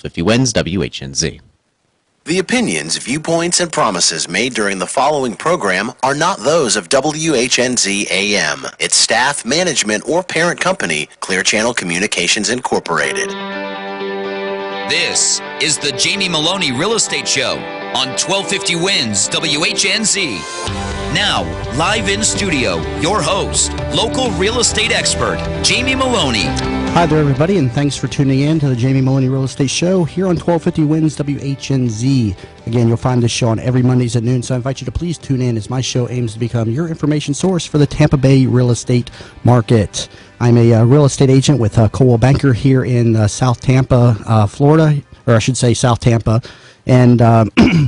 1250 Wins WHNZ. The opinions, viewpoints, and promises made during the following program are not those of WHNZ AM, its staff, management, or parent company, Clear Channel Communications Incorporated. This is the Jamie Meloni Real Estate Show on 1250 Wins WHNZ. Now, live in studio, your host, local real estate expert, Jamie Meloni. Hi there, everybody, and thanks for tuning in to the Jamie Meloni Real Estate Show here on 1250 Wins WHNZ. Again, you'll find this show on every Mondays at noon, so I invite you to please tune in as my show aims to become your information source for the Tampa Bay real estate market. I'm a real estate agent with Coldwell Banker here in South Tampa, Florida, or I should say South Tampa, and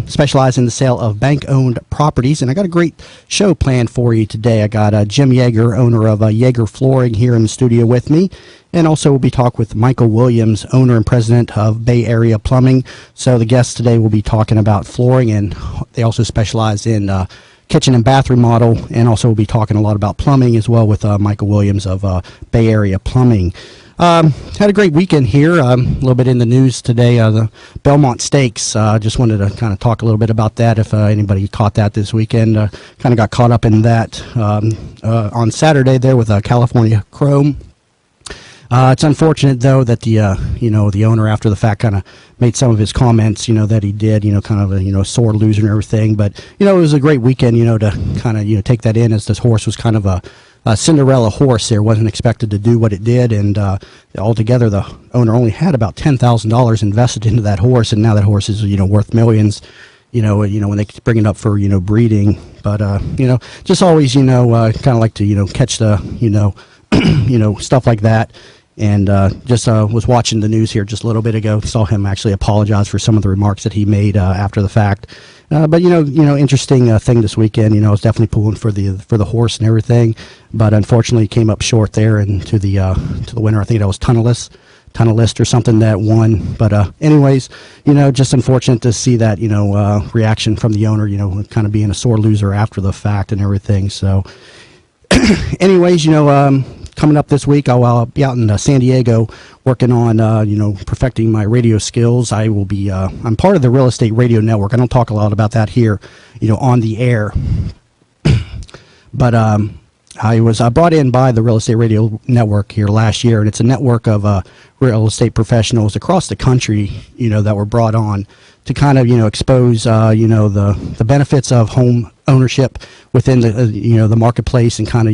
specialize in the sale of bank-owned properties. And I got a great show planned for you today. I got Jim Yeager, owner of Yeager Flooring, here in the studio with me. And also we'll be talking with Michael Williams, owner and president of Bay Area Plumbing. So the guests today will be talking about flooring, and they also specialize in kitchen and bath remodel, and also we'll be talking a lot about plumbing as well with Michael Williams of Bay Area Plumbing. Had a great weekend here. A little bit in the news today, the Belmont Stakes. Just wanted to kind of talk a little bit about that if anybody caught that this weekend. Kind of got caught up in that on Saturday there with California Chrome. It's unfortunate, though, that the owner after the fact kind of made some of his comments, that he did, kind of a, sore loser and everything. But, it was a great weekend, to kind of, take that in, as this horse was kind of a Cinderella horse there. Wasn't expected to do what it did. And altogether, the owner only had about $10,000 invested into that horse. And now that horse is, worth millions, when they bring it up for, breeding. But, just always, kind of like to, catch the, stuff like that. And just was watching the news here just a little bit ago. Saw him actually apologize for some of the remarks that he made after the fact. But interesting thing this weekend. I was definitely pulling for the horse and everything, but unfortunately came up short there. And to the winner, I think that was Tunnelist or something that won. But anyways, just unfortunate to see that reaction from the owner. Kind of being a sore loser after the fact and everything. So, anyways, coming up this week, I'll be out in San Diego working on, perfecting my radio skills. I will be, I'm part of the Real Estate Radio Network. I don't talk a lot about that here, on the air. But I was brought in by the Real Estate Radio Network here last year, and it's a network of real estate professionals across the country, that were brought on to kind of, expose, the benefits of home ownership within the, the marketplace, and kind of,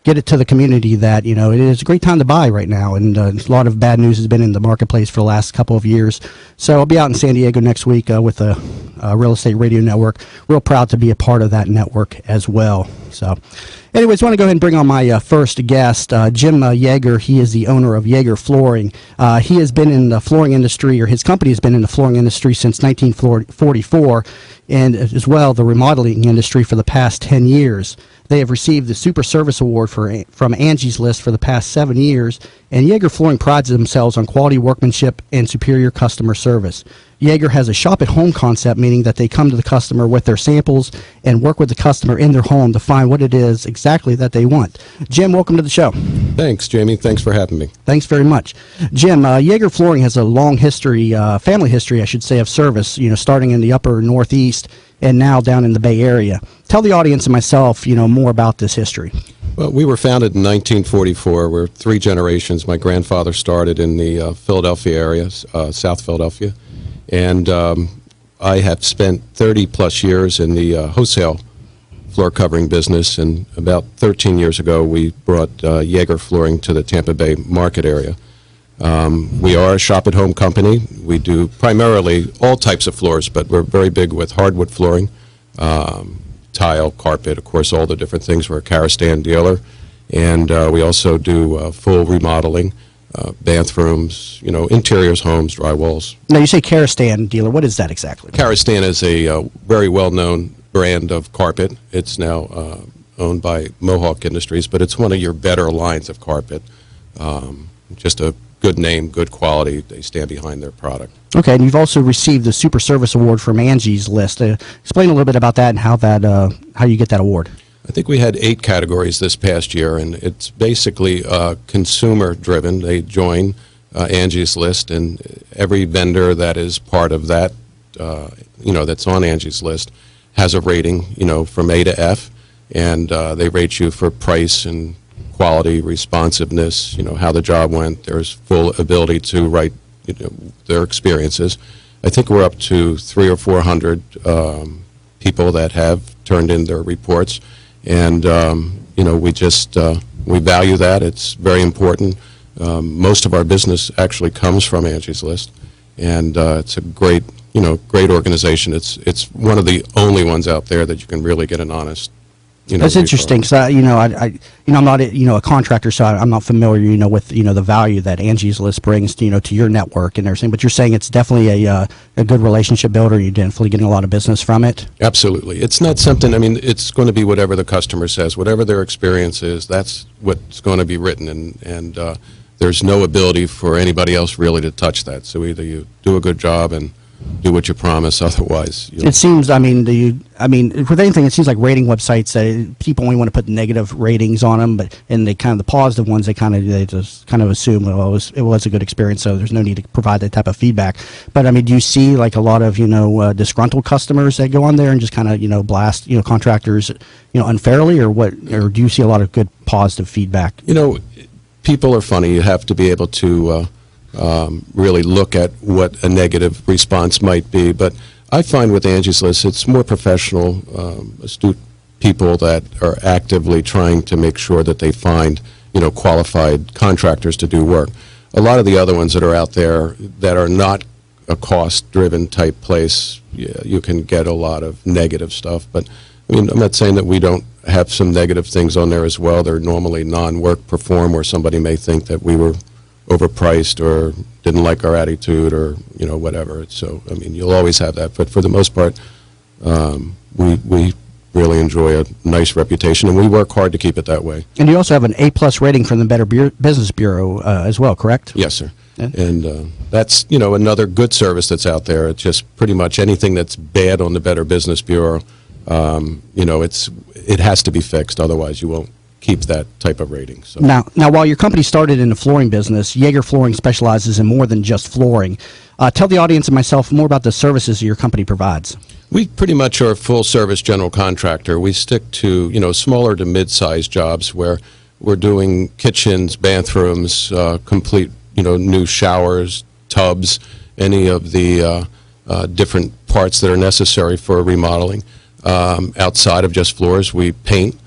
get it to the community that, it is a great time to buy right now. And a lot of bad news has been in the marketplace for the last couple of years. So I'll be out in San Diego next week with the Real Estate Radio Network. Real proud to be a part of that network as well. So anyways, I want to go ahead and bring on my first guest, Jim Yeager. He is the owner of Yeager Flooring. He has been in the flooring industry, or his company has been in the flooring industry since 1944, and as well the remodeling industry for the past 10 years. They have received the Super Service Award from Angie's List for the past 7 years, and Yeager Flooring prides themselves on quality workmanship and superior customer service. Yeager has a shop-at-home concept, meaning that they come to the customer with their samples and work with the customer in their home to find what it is exactly that they want. Jim, welcome to the show. Thanks, Jamie. Thanks for having me. Thanks very much. Jim, Yeager Flooring has a long history, family history, I should say, of service, starting in the upper Northeast and now down in the Bay Area. Tell the audience and myself, more about this history. Well, we were founded in 1944. We're 3 generations. My grandfather started in the Philadelphia area, South Philadelphia. And I have spent 30-plus years in the wholesale floor covering business. And about 13 years ago, we brought Yeager Flooring to the Tampa Bay market area. We are a shop-at-home company. We do primarily all types of floors, but we're very big with hardwood flooring, tile, carpet, of course, all the different things. We're a Karastan dealer. And we also do full remodeling, bathrooms, interiors, homes, drywalls. Now, you say Karastan dealer. What is that exactly? Karastan is a very well-known brand of carpet. It's now owned by Mohawk Industries, but it's one of your better lines of carpet. Just a good name, good quality. They stand behind their product. Okay, and you've also received the Super Service Award from Angie's List. Explain a little bit about that and how you get that award. I think we had 8 categories this past year, and it's basically consumer-driven. They join Angie's List, and every vendor that is part of that, that's on Angie's List, has a rating, from A to F, and they rate you for price and quality, responsiveness, how the job went. There's full ability to write their experiences. I think we're up to 300 or 400 people that have turned in their reports, and we value that. It's very important. Most of our business actually comes from Angie's List, and it's a great organization. It's one of the only ones out there that you can really get an honest. That's interesting because I'm not a contractor, so I'm not familiar with the value that Angie's List brings to your network and everything. But you're saying it's definitely a good relationship builder. You're definitely getting a lot of business from it. Absolutely, it's not something. I mean, it's going to be whatever the customer says, whatever their experience is. That's what's going to be written, and there's no ability for anybody else really to touch that. So either you do a good job and do what you promise, otherwise. It seems, with anything, it seems like rating websites that people only want to put negative ratings on them, and they kind of the positive ones they just kind of assume it was a good experience, so there's no need to provide that type of feedback. But do you see like a lot of disgruntled customers that go on there and just kind of blast contractors unfairly, or what? Or do you see a lot of good positive feedback? People are funny. You have to be able to really look at what a negative response might be. But I find with Angie's List, it's more professional, astute people that are actively trying to make sure that they find, qualified contractors to do work. A lot of the other ones that are out there that are not a cost-driven type place, you can get a lot of negative stuff. But I'm not saying that we don't have some negative things on there as well. They're normally non-work perform, where somebody may think that we were overpriced or didn't like our attitude or whatever. So you'll always have that, but for the most part, we really enjoy a nice reputation, and we work hard to keep it that way. And you also have an A+ rating from the Better Business Bureau as well, correct? Yes, sir. And that's another good service that's out there. It's just pretty much anything that's bad on the Better Business Bureau. It has to be fixed, otherwise you won't keep that type of rating. So now, while your company started in the flooring business, Yeager Flooring specializes in more than just flooring. Tell the audience and myself more about the services your company provides. We pretty much are a full-service general contractor. We stick to smaller to mid-sized jobs where we're doing kitchens, bathrooms, complete new showers, tubs, any of the different parts that are necessary for remodeling. Outside of just floors, we paint.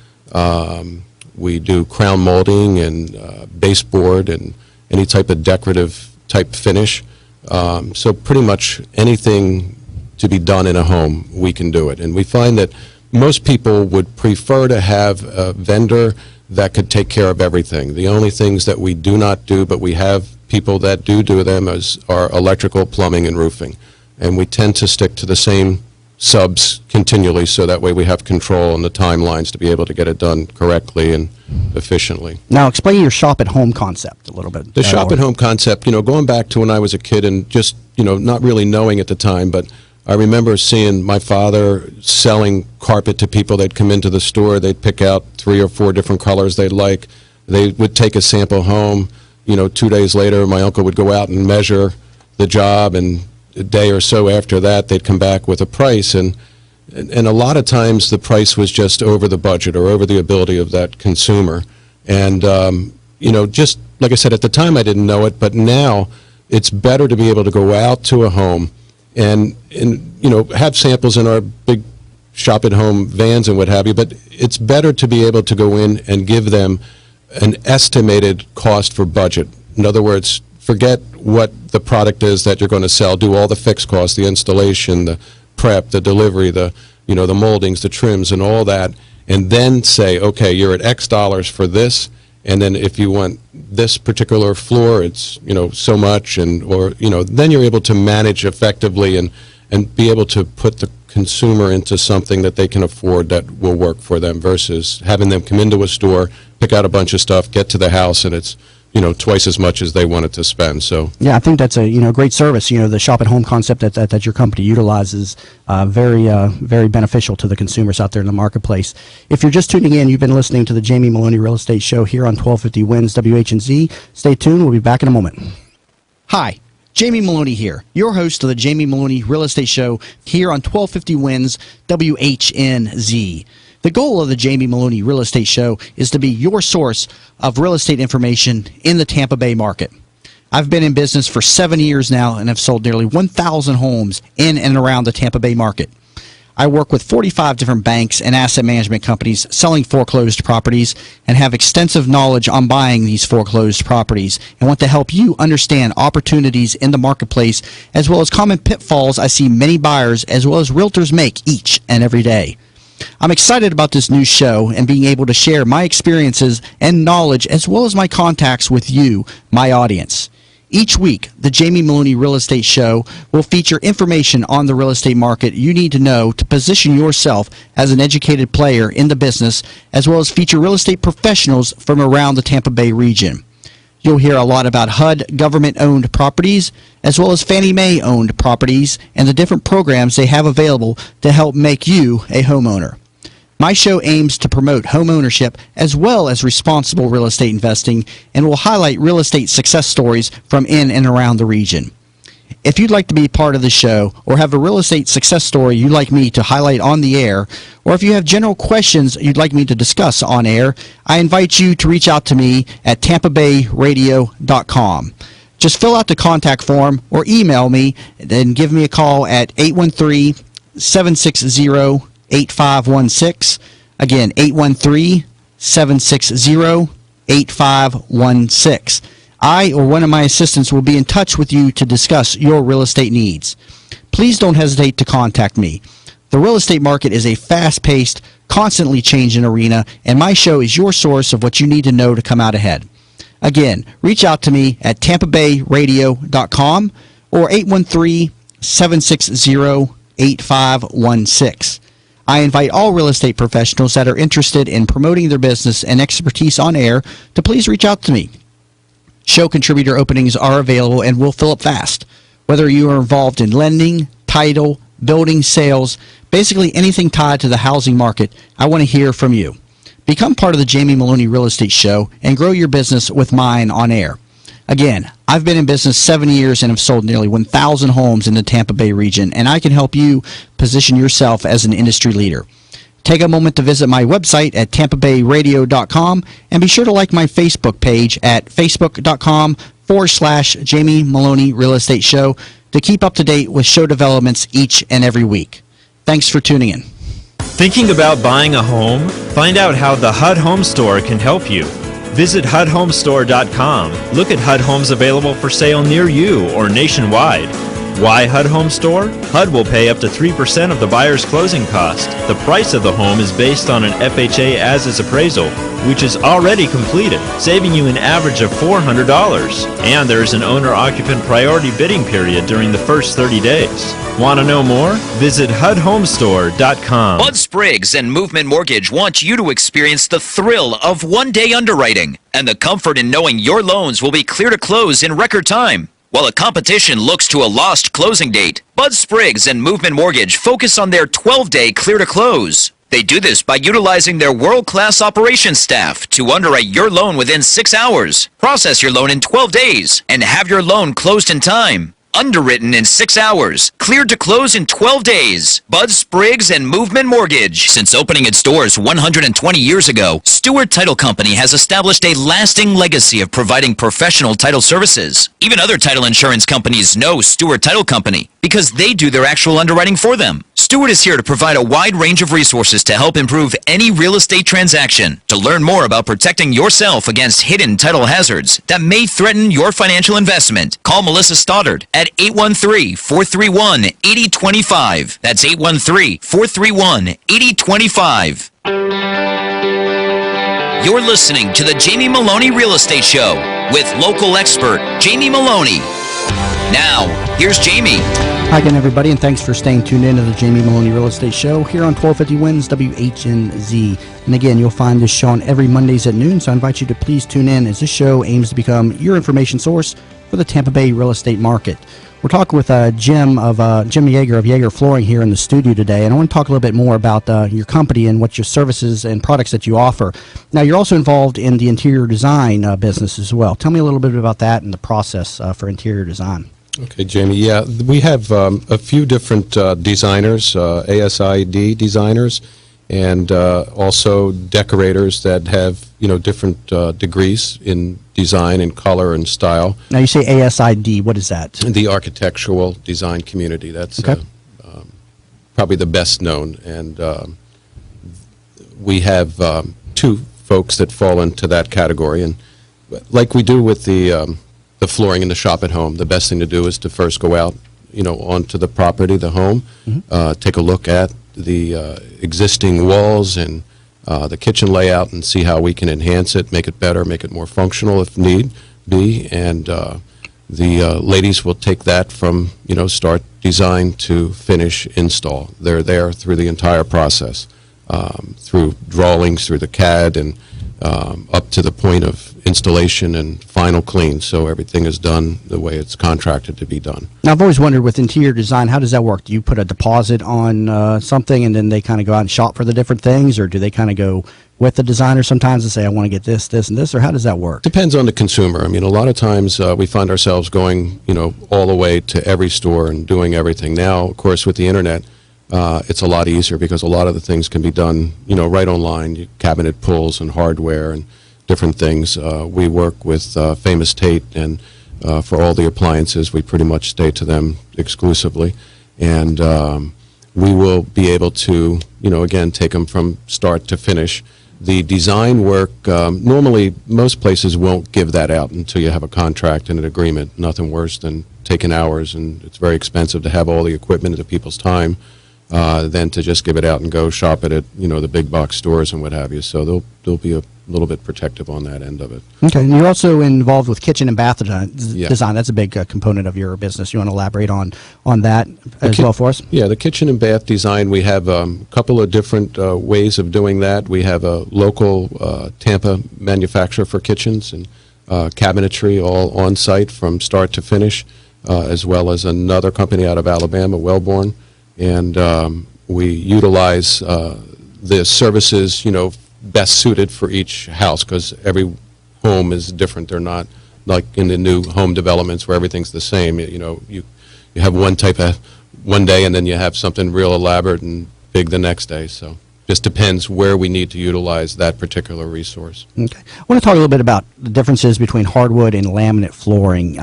We do crown molding and baseboard and any type of decorative type finish. So pretty much anything to be done in a home, we can do it. And we find that most people would prefer to have a vendor that could take care of everything. The only things that we do not do, but we have people that do them, are electrical, plumbing, and roofing. And we tend to stick to the same subs continually, so that way we have control on the timelines to be able to get it done correctly and efficiently. Now, explain your shop-at-home concept a little bit. The shop-at-home concept, going back to when I was a kid and just, not really knowing at the time, but I remember seeing my father selling carpet to people. They'd come into the store, they'd pick out 3 or 4 different colors they'd like. They would take a sample home. 2 days later, my uncle would go out and measure the job, and a day or so after that, they'd come back with a price, and a lot of times the price was just over the budget or over the ability of that consumer. And just like I said, at the time I didn't know it, but now it's better to be able to go out to a home and have samples in our big shop-at-home vans and what have you. But it's better to be able to go in and give them an estimated cost for budget. In other words, forget what the product is that you're going to sell. Do all the fixed costs, the installation, the prep, the delivery, the moldings, the trims, and all that, and then say, okay, you're at X dollars for this, and then if you want this particular floor, it's so much, and then you're able to manage effectively and be able to put the consumer into something that they can afford that will work for them, versus having them come into a store, pick out a bunch of stuff, get to the house, and it's twice as much as they wanted to spend. So yeah, I think that's a great service. The shop-at-home concept that your company utilizes, very beneficial to the consumers out there in the marketplace. If you're just tuning in, you've been listening to the Jamie Meloni Real Estate Show here on 1250 Wins WHNZ. Stay tuned. We'll be back in a moment. Hi, Jamie Meloni here, your host of the Jamie Meloni Real Estate Show here on 1250 Wins WHNZ. The goal of the Jamie Meloni Real Estate Show is to be your source of real estate information in the Tampa Bay market. I've been in business for 7 years now and have sold nearly 1,000 homes in and around the Tampa Bay market. I work with 45 different banks and asset management companies selling foreclosed properties and have extensive knowledge on buying these foreclosed properties and want to help you understand opportunities in the marketplace as well as common pitfalls I see many buyers as well as realtors make each and every day. I'm excited about this new show and being able to share my experiences and knowledge as well as my contacts with you, my audience. Each week, the Jamie Meloni Real Estate Show will feature information on the real estate market you need to know to position yourself as an educated player in the business, as well as feature real estate professionals from around the Tampa Bay region. You'll hear a lot about HUD government-owned properties, as well as Fannie Mae-owned properties, and the different programs they have available to help make you a homeowner. My show aims to promote home ownership as well as responsible real estate investing and will highlight real estate success stories from in and around the region. If you'd like to be part of the show or have a real estate success story you'd like me to highlight on the air, or if you have general questions you'd like me to discuss on air, I invite you to reach out to me at tampabayradio.com. Just fill out the contact form or email me and give me a call at 813-760-8516. Again, 813-760-8516. I or one of my assistants will be in touch with you to discuss your real estate needs. Please don't hesitate to contact me. The real estate market is a fast-paced, constantly changing arena, and my show is your source of what you need to know to come out ahead. Again, reach out to me at tampabayradio.com or 813-760-8516. I invite all real estate professionals that are interested in promoting their business and expertise on air to please reach out to me. Show contributor openings are available and will fill up fast. Whether you are involved in lending, title, building, sales, basically anything tied to the housing market, I want to hear from you. Become part of the Jamie Meloni Real Estate Show and grow your business with mine on air. Again, I've been in business 7 years and have sold nearly 1,000 homes in the Tampa Bay region, and I can help you position yourself as an industry leader. Take a moment to visit my website at tampabayradio.com and be sure to like my Facebook page at facebook.com/Jamie Meloni Real Estate Show to keep up to date with show developments each and every week. Thanks for tuning in. Thinking about buying a home? Find out how the HUD Home Store can help you. Visit HUDHomestore.com. Look at HUD homes available for sale near you or nationwide. Why HUD Home Store? HUD will pay up to 3% of the buyer's closing cost. The price of the home is based on an FHA as-is appraisal, which is already completed, saving you an average of $400. And there is an owner-occupant priority bidding period during the first 30 days. Want to know more? Visit HUDHomestore.com. Bud Spriggs and Movement Mortgage want you to experience the thrill of one-day underwriting and the comfort in knowing your loans will be clear to close in record time. While the competition looks to a lost closing date, Bud Spriggs and Movement Mortgage focus on their 12-day clear to close. They do this by utilizing their world-class operations staff to underwrite your loan within 6 hours, process your loan in 12 days, and have your loan closed in time. Underwritten in 6 hours, cleared to close in 12 days. Bud Spriggs and Movement Mortgage. Since opening its doors 120 years ago, Stewart Title Company has established a lasting legacy of providing professional title services. Even other title insurance companies know Stewart Title Company because they do their actual underwriting for them. Stewart is here to provide a wide range of resources to help improve any real estate transaction. To learn more about protecting yourself against hidden title hazards that may threaten your financial investment, call Melissa Stoddard at 813-431-8025. That's 813-431-8025. You're listening to the Jamie Meloni Real Estate Show with local expert Jamie Meloni. Now, here's Jamie. Hi again, everybody, and thanks for staying tuned in to the Jamie Meloni Real Estate Show here on 1250 Wins WHNZ. And again, you'll find this show on every Mondays at noon, so I invite you to please tune in as this show aims to become your information source for the Tampa Bay real estate market. We're talking with Jim Yeager of Yeager Flooring here in the studio today, and I want to talk a little bit more about your company and what your services and products that you offer. Now, you're also involved in the interior design business as well. Tell me a little bit about that and the process for interior design. Okay, Jamie. Yeah, we have a few different designers, ASID designers, and also decorators that have different degrees in design and color and style. Now, you say ASID. What is that? The architectural design community. That's okay. Probably the best known, and we have two folks that fall into that category. And like we do with the flooring in the shop at home, the best thing to do is to first go out, onto the property, the home, take a look at the existing walls and the kitchen layout and see how we can enhance it, make it better, make it more functional if need be. And the ladies will take that from, start design to finish install. They're there through the entire process, through drawings, through the CAD, and up to the point of installation and final clean, so everything is done the way it's contracted to be done. Now, I've always wondered with interior design, how does that work? Do you put a deposit on something and then they kind of go out and shop for the different things, or do they kind of go with the designer sometimes and say, I want to get this, this, and this, or how does that work? Depends on the consumer. I mean, a lot of times we find ourselves going, all the way to every store and doing everything. Now, of course, with the internet, it's a lot easier because a lot of the things can be done, right online, cabinet pulls and hardware and different things. We work with Famous Tate, and for all the appliances, we pretty much stay to them exclusively. And we will be able to, again, take them from start to finish. The design work, normally most places won't give that out until you have a contract and an agreement. Nothing worse than taking hours, and it's very expensive to have all the equipment at people's time. Than to just give it out and go shop it at the big box stores and what have you. So they'll be a little bit protective on that end of it. Okay, and you're also involved with kitchen and bath design. Yeah. That's a big component of your business. You want to elaborate on that as well for us? Yeah, the kitchen and bath design, we have a couple of different ways of doing that. We have a local Tampa manufacturer for kitchens and cabinetry all on site from start to finish, as well as another company out of Alabama, Wellborn. And we utilize the services, best suited for each house, because every home is different. They're not like in the new home developments where everything's the same. You have one type of one day, and then you have something real elaborate and big the next day. So just depends where we need to utilize that particular resource. Okay. I want to talk a little bit about the differences between hardwood and laminate flooring.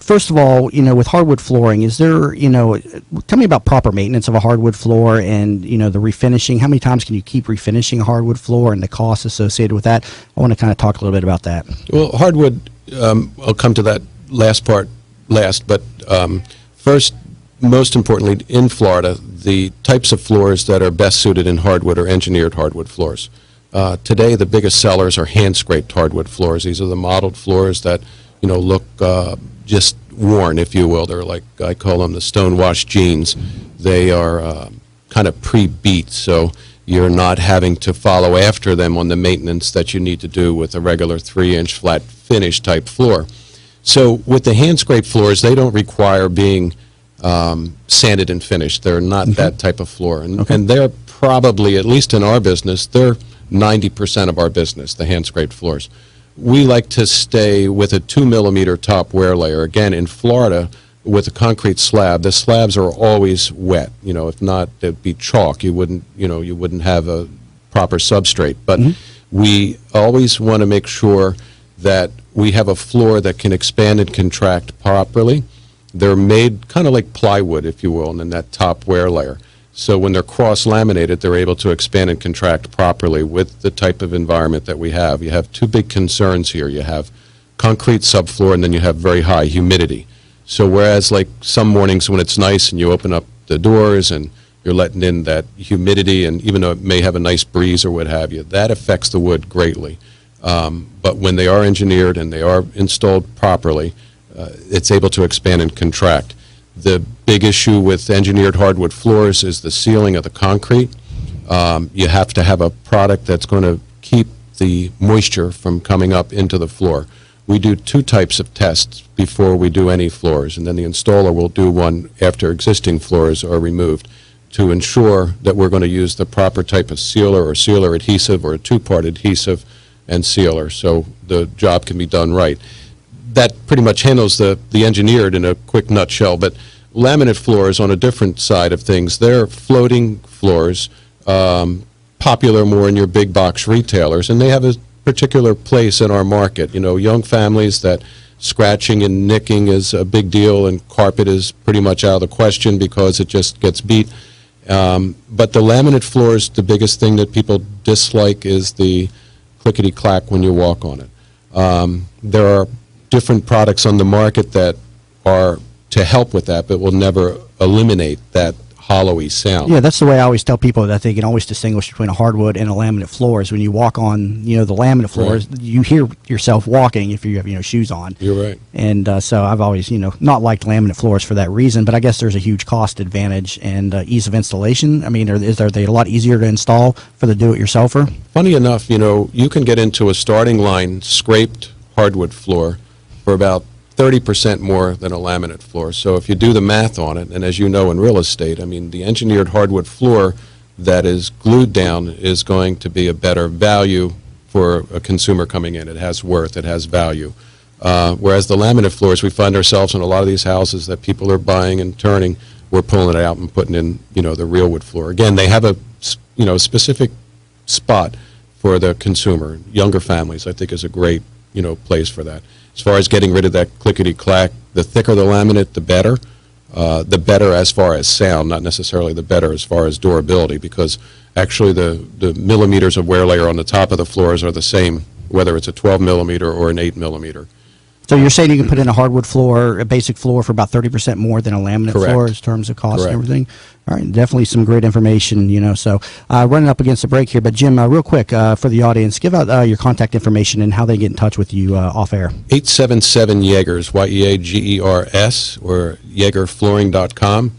First of all, with hardwood flooring, is there, tell me about proper maintenance of a hardwood floor and, the refinishing. How many times can you keep refinishing a hardwood floor and the costs associated with that? I want to kind of talk a little bit about that. Well, hardwood, I'll come to that last part last, but first, most importantly, in Florida, the types of floors that are best suited in hardwood are engineered hardwood floors. Today, the biggest sellers are hand-scraped hardwood floors. These are the modeled floors that, look just worn, if you will. They're like, I call them the stone-washed jeans. They are kind of pre-beat, so you're not having to follow after them on the maintenance that you need to do with a regular 3-inch flat finish type floor. So with the hand-scraped floors, they don't require being sanded and finished. They're not that type of floor. And they're probably, at least in our business, they're 90% of our business, the hand-scraped floors. We like to stay with a 2-millimeter top wear layer. Again, in Florida, with a concrete slab, the slabs are always wet. If not, they'd be chalk. You wouldn't have a proper substrate. But we always want to make sure that we have a floor that can expand and contract properly. They're made kind of like plywood, if you will, and in that top wear layer. So when they're cross-laminated, they're able to expand and contract properly with the type of environment that we have. You have two big concerns here. You have concrete subfloor, and then you have very high humidity. So whereas like some mornings when it's nice and you open up the doors and you're letting in that humidity, and even though it may have a nice breeze or what have you, that affects the wood greatly. But when they are engineered and they are installed properly, it's able to expand and contract. The big issue with engineered hardwood floors is the sealing of the concrete. You have to have a product that's going to keep the moisture from coming up into the floor. we do 2 types of tests before we do any floors, and then the installer will do one after existing floors are removed to ensure that we're going to use the proper type of sealer or sealer adhesive or a 2-part adhesive and sealer so the job can be done right. That pretty much handles the engineered in a quick nutshell, but laminate floors on a different side of things, they're floating floors, popular more in your big box retailers, and they have a particular place in our market. You know, young families that scratching and nicking is a big deal, and carpet is pretty much out of the question because it just gets beat. But the laminate floors, the biggest thing that people dislike is the clickety-clack when you walk on it. There are different products on the market that are to help with that, but will never eliminate that hollowy sound. Yeah, that's the way I always tell people that they can always distinguish between a hardwood and a laminate floor. Is when you walk on, the laminate floors, right, you hear yourself walking if you have, shoes on. You're right. And so I've always, not liked laminate floors for that reason, but I guess there's a huge cost advantage and ease of installation. I mean, are they a lot easier to install for the do-it-yourselfer? Funny enough, you can get into a starting line scraped hardwood floor for about 30% more than a laminate floor. So if you do the math on it, and as you know in real estate, I mean, the engineered hardwood floor that is glued down is going to be a better value for a consumer coming in. It has worth, it has value. Whereas the laminate floors, we find ourselves in a lot of these houses that people are buying and turning, we're pulling it out and putting in, the real wood floor. Again, they have a, specific spot for the consumer. Younger families, I think, is a great, place for that. As far as getting rid of that clickety-clack, the thicker the laminate, the better. The better as far as sound, not necessarily the better as far as durability, because actually the millimeters of wear layer on the top of the floors are the same, whether it's a 12 millimeter or an 8 millimeter. So you're saying you can put in a hardwood floor, a basic floor, for about 30% more than a laminate Correct. floor in terms of cost Correct. and everything? All right, definitely some great information, So running up against the break here, but Jim, real quick, for the audience, give out your contact information and how they get in touch with you off air. 877 Yeagers, Y-E-A-G-E-R-S, or YeagerFlooring.com,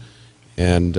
and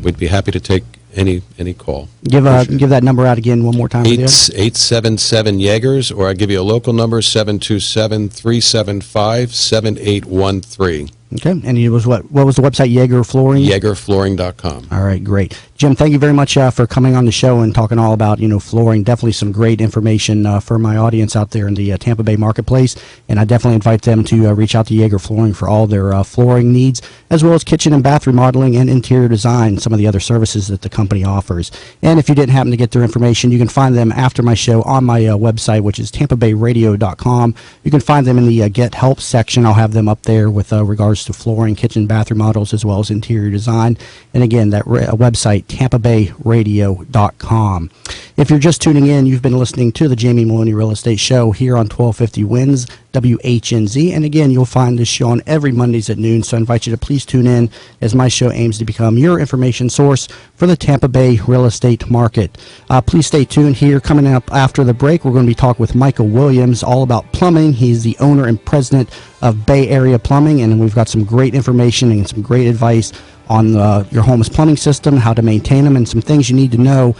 we'd be happy to take any call. Give that number out again one more time. 877 Yeagers, or I give you a local number, 727-375-7813. Okay, and it was what was the website? Yeager Flooring? YeagerFlooring.com. All right, great. Jim, thank you very much for coming on the show and talking all about, flooring. Definitely some great information for my audience out there in the Tampa Bay marketplace, and I definitely invite them to reach out to Yeager Flooring for all their flooring needs, as well as kitchen and bath remodeling and interior design, some of the other services that the company offers. And if you didn't happen to get their information, you can find them after my show on my website, which is tampabayradio.com. You can find them in the Get Help section. I'll have them up there with regards to flooring, kitchen, bath remodels, as well as interior design. And again, that website, tampabayradio.com. If you're just tuning in, you've been listening to the Jamie Meloni Real Estate Show here on 1250 Wins WHNZ. And again, you'll find this show on every Mondays at noon, so I invite you to please tune in as my show aims to become your information source for the Tampa Bay real estate market. Please stay tuned here. Coming up after the break, we're going to be talking with Michael Williams all about plumbing. He's the owner and president of Bay Area Plumbing, and we've got some great information and some great advice on your home's plumbing system, how to maintain them, and some things you need to know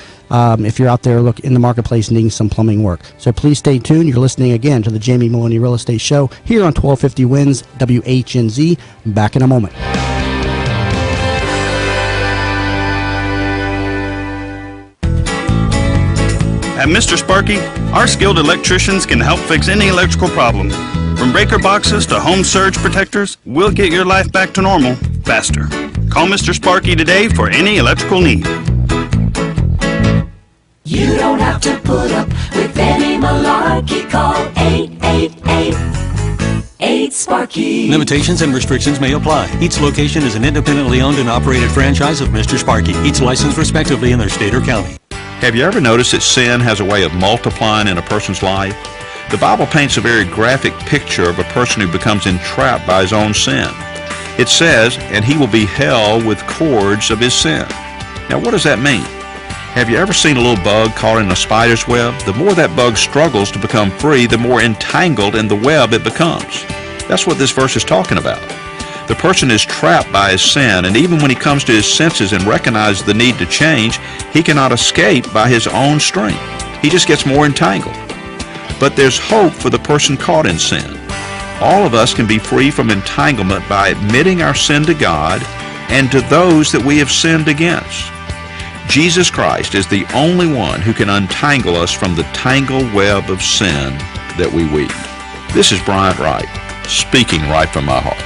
if you're out there in the marketplace needing some plumbing work. So please stay tuned. You're listening again to the Jamie Meloni Real Estate Show here on 1250 Wins WHNZ. Back in a moment. At Mr. Sparky, our skilled electricians can help fix any electrical problem. From breaker boxes to home surge protectors, we'll get your life back to normal faster. Call Mr. Sparky today for any electrical need. You don't have to put up with any malarkey. Call 888-8-SPARKY. Limitations and restrictions may apply. Each location is an independently owned and operated franchise of Mr. Sparky, each licensed respectively in their state or county. Have you ever noticed that sin has a way of multiplying in a person's life? The Bible paints a very graphic picture of a person who becomes entrapped by his own sin. It says, and he will be held with cords of his sin. Now, what does that mean? Have you ever seen a little bug caught in a spider's web? The more that bug struggles to become free, the more entangled in the web it becomes. That's what this verse is talking about. The person is trapped by his sin, and even when he comes to his senses and recognizes the need to change, he cannot escape by his own strength. He just gets more entangled. but there's hope for the person caught in sin. All of us can be free from entanglement by admitting our sin to God and to those that we have sinned against. Jesus Christ is the only one who can untangle us from the tangled web of sin that we weave. This is Bryant Wright, speaking right from my heart.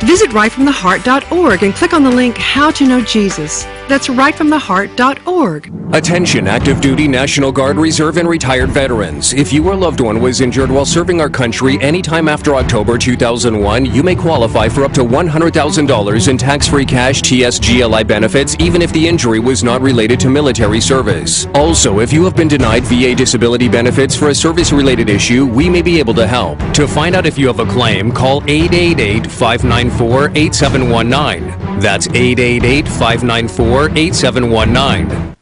Visit rightfromtheheart.org and click on the link How to Know Jesus. That's rightfromtheheart.org. Attention active duty National Guard, Reserve, and retired veterans. If your loved one was injured while serving our country anytime after October 2001, you may qualify for up to $100,000 in tax-free cash TSGLI benefits even if the injury was not related to military service. Also, if you have been denied VA disability benefits for a service-related issue, we may be able to help. To find out if you have a claim, call 888-594-8719. That's 888-594-8719.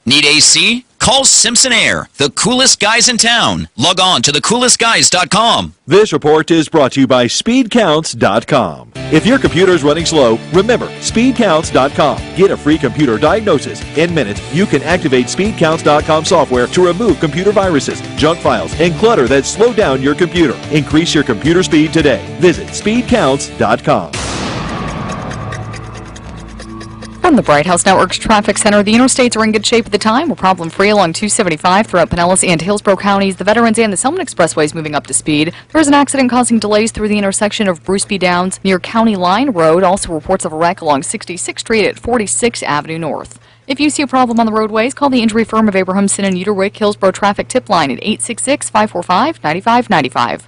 Need AC? Call Simpson Air, the coolest guys in town. Log on to thecoolestguys.com. This report is brought to you by SpeedCounts.com. If your computer is running slow, remember SpeedCounts.com. Get a free computer diagnosis. In minutes, you can activate SpeedCounts.com software to remove computer viruses, junk files, and clutter that slow down your computer. Increase your computer speed today. Visit SpeedCounts.com. From the Bright House Network's Traffic Center, the interstates are in good shape at the time. We're problem-free along 275 throughout Pinellas and Hillsborough counties. The Veterans and the Selman Expressways moving up to speed. There is an accident causing delays through the intersection of Bruce B. Downs near County Line Road. Also reports of a wreck along 66th Street at 46th Avenue North. If you see a problem on the roadways, call the injury firm of Abrahamson and Uterwick Hillsborough Traffic Tip Line at 866-545-9595.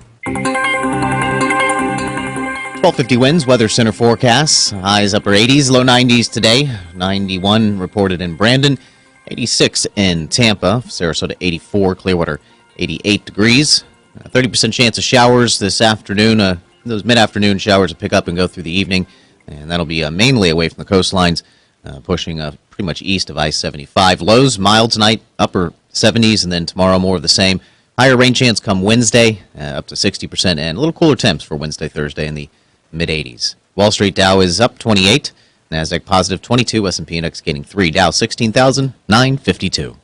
1250 winds, weather center forecasts. Highs upper 80s, low 90s today. 91 reported in Brandon, 86 in Tampa, Sarasota 84, Clearwater 88 degrees. 30% chance of showers this afternoon. Those mid-afternoon showers will pick up and go through the evening, and that'll be mainly away from the coastlines, pushing pretty much east of I-75. Lows mild tonight, upper 70s, and then tomorrow more of the same. Higher rain chance come Wednesday, up to 60%, and a little cooler temps for Wednesday, Thursday in the mid-80s. Wall Street Dow is up 28, NASDAQ positive 22, S&P Index gaining 3, Dow 16,952.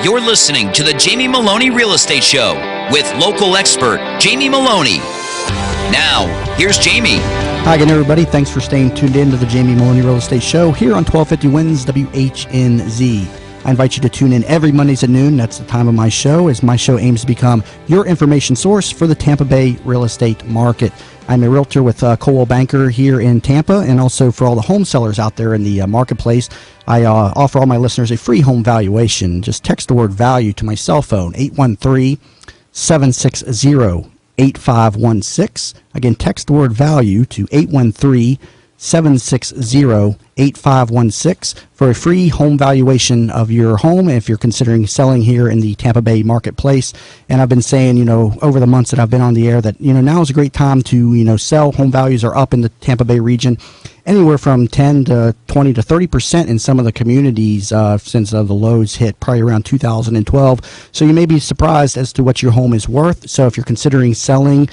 You're listening to the Jamie Meloni Real Estate Show with local expert Jamie Meloni. Now, here's Jamie. Hi again, everybody. Thanks for staying tuned in to the Jamie Meloni Real Estate Show here on 1250 Wins WHNZ. I invite you to tune in every Mondays at noon. That's the time of my show, as my show aims to become your information source for the Tampa Bay real estate market. I'm a realtor with Coldwell Banker here in Tampa, and also for all the home sellers out there in the marketplace, I offer all my listeners a free home valuation. Just text the word value to my cell phone, 813-760-8516. Again, text the word value to 813-760-8516 for a free home valuation of your home if you're considering selling here in the Tampa Bay marketplace. And I've been saying, over the months that I've been on the air that, now is a great time to, sell. Home values are up in the Tampa Bay region anywhere from 10 to 20 to 30% in some of the communities since the lows hit probably around 2012. So you may be surprised as to what your home is worth. So if you're considering selling,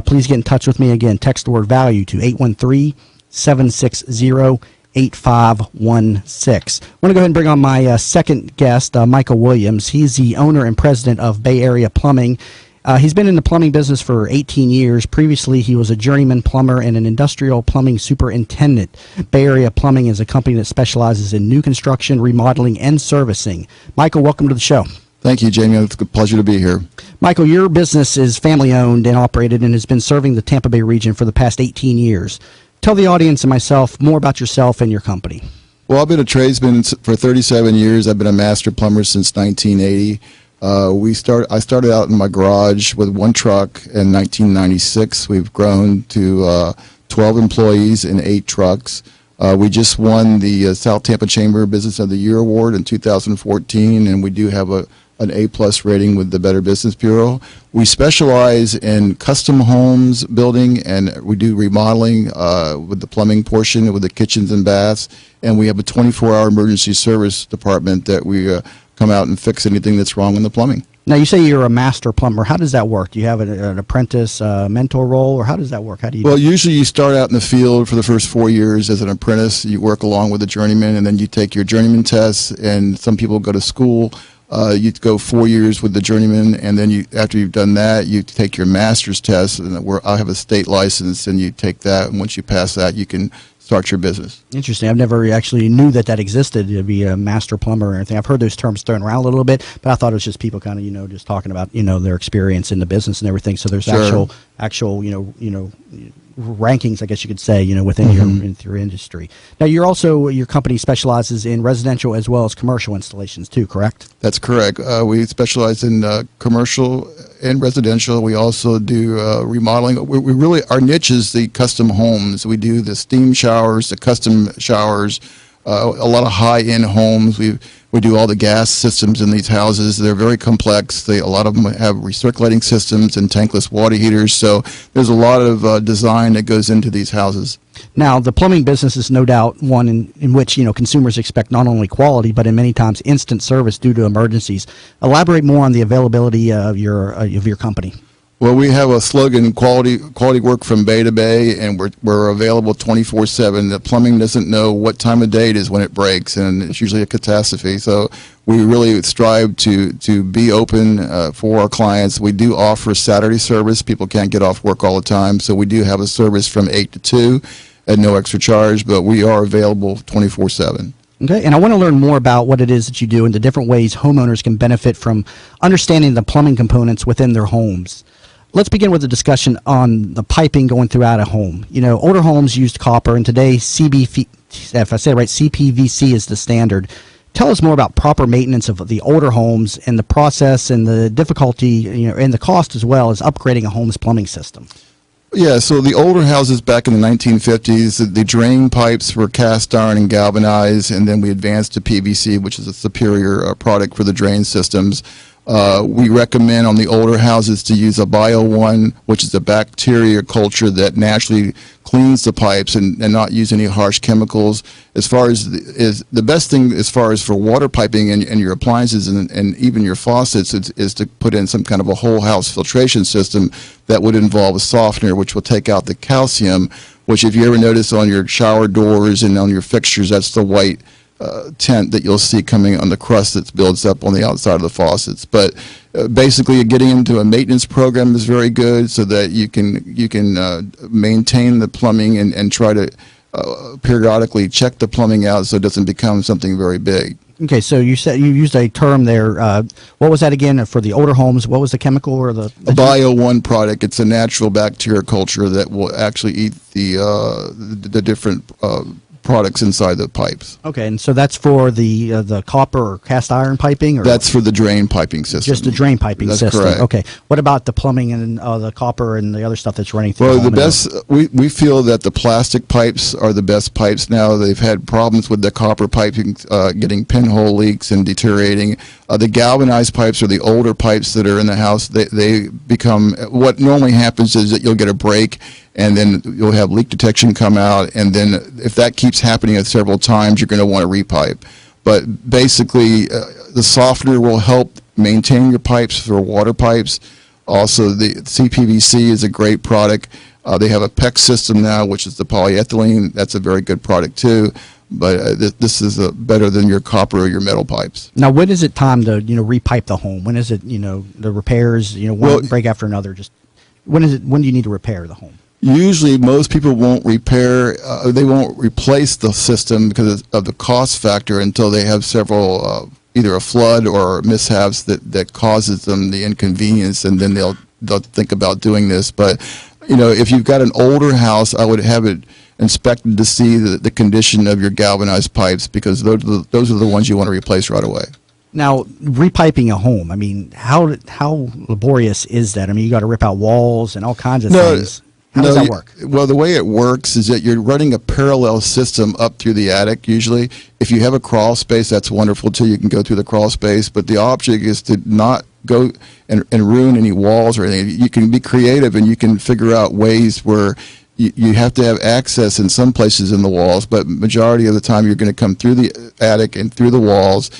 please get in touch with me. Again, text the word value to 813-760-8516. I want to go ahead and bring on my second guest, Michael Williams. He's the owner and president of Bay Area Plumbing. He's been in the plumbing business for 18 years. Previously, he was a journeyman plumber and an industrial plumbing superintendent. Bay Area Plumbing is a company that specializes in new construction, remodeling, and servicing. Michael, welcome to the show. Thank you, Jamie. It's a pleasure to be here. Michael, your business is family-owned and operated and has been serving the Tampa Bay region for the past 18 years. Tell the audience and myself more about yourself and your company. Well, I've been a tradesman for 37 years. I've been a master plumber since 1980. I started out in my garage with one truck in 1996. We've grown to 12 employees and 8 trucks. We just won the South Tampa Chamber Business of the Year Award in 2014, and we do have an A-plus rating with the Better Business Bureau. We specialize in custom homes building, and we do remodeling with the plumbing portion, with the kitchens and baths, and we have a 24-hour emergency service department that we come out and fix anything that's wrong in the plumbing. Now, you say you're a master plumber. How does that work? Do you have an apprentice mentor role, or how does that work? How do you? Well, usually you start out in the field for the first 4 years as an apprentice. You work along with a journeyman, and then you take your journeyman tests, and some people go to school. You go 4 years with the journeyman, and then after you've done that, you take your master's test, and I have a state license, and you take that, and once you pass that, you can start your business. Interesting. I've never actually knew that existed, to be a master plumber or anything. I've heard those terms thrown around a little bit, but I thought it was just people kind of, just talking about, their experience in the business and everything. So there's Sure. actual, rankings, I guess you could say, within your industry. Now, your company specializes in residential as well as commercial installations too, correct? That's correct. We specialize in commercial and residential. We also do remodeling. We really, our niche is the custom homes. We do the steam showers, the custom showers, a lot of high-end homes. We do all the gas systems in these houses. They're very complex. A lot of them have recirculating systems and tankless water heaters. So there's a lot of design that goes into these houses. Now, the plumbing business is no doubt one in which consumers expect not only quality but in many times instant service due to emergencies. Elaborate more on the availability of your company. Well, we have a slogan: quality work from bay to bay, and we're available 24/7. The plumbing doesn't know what time of day it is when it breaks, and it's usually a catastrophe. So we really strive to be open for our clients. We do offer Saturday service. People can't get off work all the time, so we do have a service from 8 to 2 at no extra charge, but we are available 24/7. Okay, and I want to learn more about what it is that you do and the different ways homeowners can benefit from understanding the plumbing components within their homes. Let's begin with a discussion on the piping going throughout a home. Older homes used copper, and today if I say it right, CPVC is the standard. Tell us more about proper maintenance of the older homes and the process and the difficulty, and the cost as well as upgrading a home's plumbing system. Yeah, so the older houses back in the 1950s, the drain pipes were cast iron and galvanized, and then we advanced to PVC, which is a superior product for the drain systems. We recommend on the older houses to use a Bio 1, which is a bacteria culture that naturally cleans the pipes and not use any harsh chemicals. As far as the best thing as far as for water piping and your appliances and even your faucets is to put in some kind of a whole house filtration system that would involve a softener, which will take out the calcium, which if you ever notice on your shower doors and on your fixtures, that's the white tint that you'll see coming on the crust that builds up on the outside of the faucets. But basically, getting into a maintenance program is very good, so that you can maintain the plumbing and try to periodically check the plumbing out so it doesn't become something very big. Okay, so you said you used a term there. What was that again for the older homes? What was the chemical or the Bio 1 product? It's a natural bacteria culture that will actually eat the different products inside the pipes. Okay, and so that's for the copper or cast iron piping? Or that's for the drain piping system. Just the drain piping that's system. Correct. Okay. What about the plumbing and the copper and the other stuff that's running through? Well, the best, we feel that the plastic pipes are the best pipes now. They've had problems with the copper piping getting pinhole leaks and deteriorating. The galvanized pipes are the older pipes that are in the house. They become, what normally happens is that you'll get a break and then you'll have leak detection come out, and then if that keeps happening several times, you're going to want to repipe. But basically, the softener will help maintain your pipes for water pipes. Also, the CPVC is a great product. They have a PEX system now, which is the polyethylene. That's a very good product too. But this is better than your copper or your metal pipes. Now, when is it time to repipe the home? When is it the repairs one break after another? Just when do you need to repair the home? Usually, most people won't repair, they won't replace the system because of the cost factor until they have several, either a flood or mishaps that causes them the inconvenience, and then they'll think about doing this. But, if you've got an older house, I would have it inspected to see the condition of your galvanized pipes, because those are the ones you want to replace right away. Now, repiping a home, I mean, how laborious is that? I mean, you got to rip out walls and all kinds of things. How does that work? Well, the way it works is that you're running a parallel system up through the attic usually. If you have a crawl space, that's wonderful too. You can go through the crawl space, but the object is to not go and ruin any walls or anything. You can be creative and you can figure out ways where you have to have access in some places in the walls, but majority of the time you're going to come through the attic and through the walls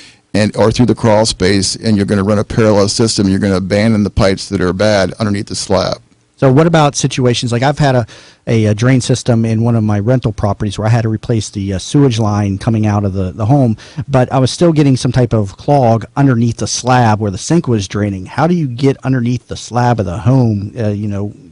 or through the crawl space, and you're going to run a parallel system. You're going to abandon the pipes that are bad underneath the slab. So what about situations like I've had a drain system in one of my rental properties where I had to replace the sewage line coming out of the home, but I was still getting some type of clog underneath the slab where the sink was draining. How do you get underneath the slab of the home,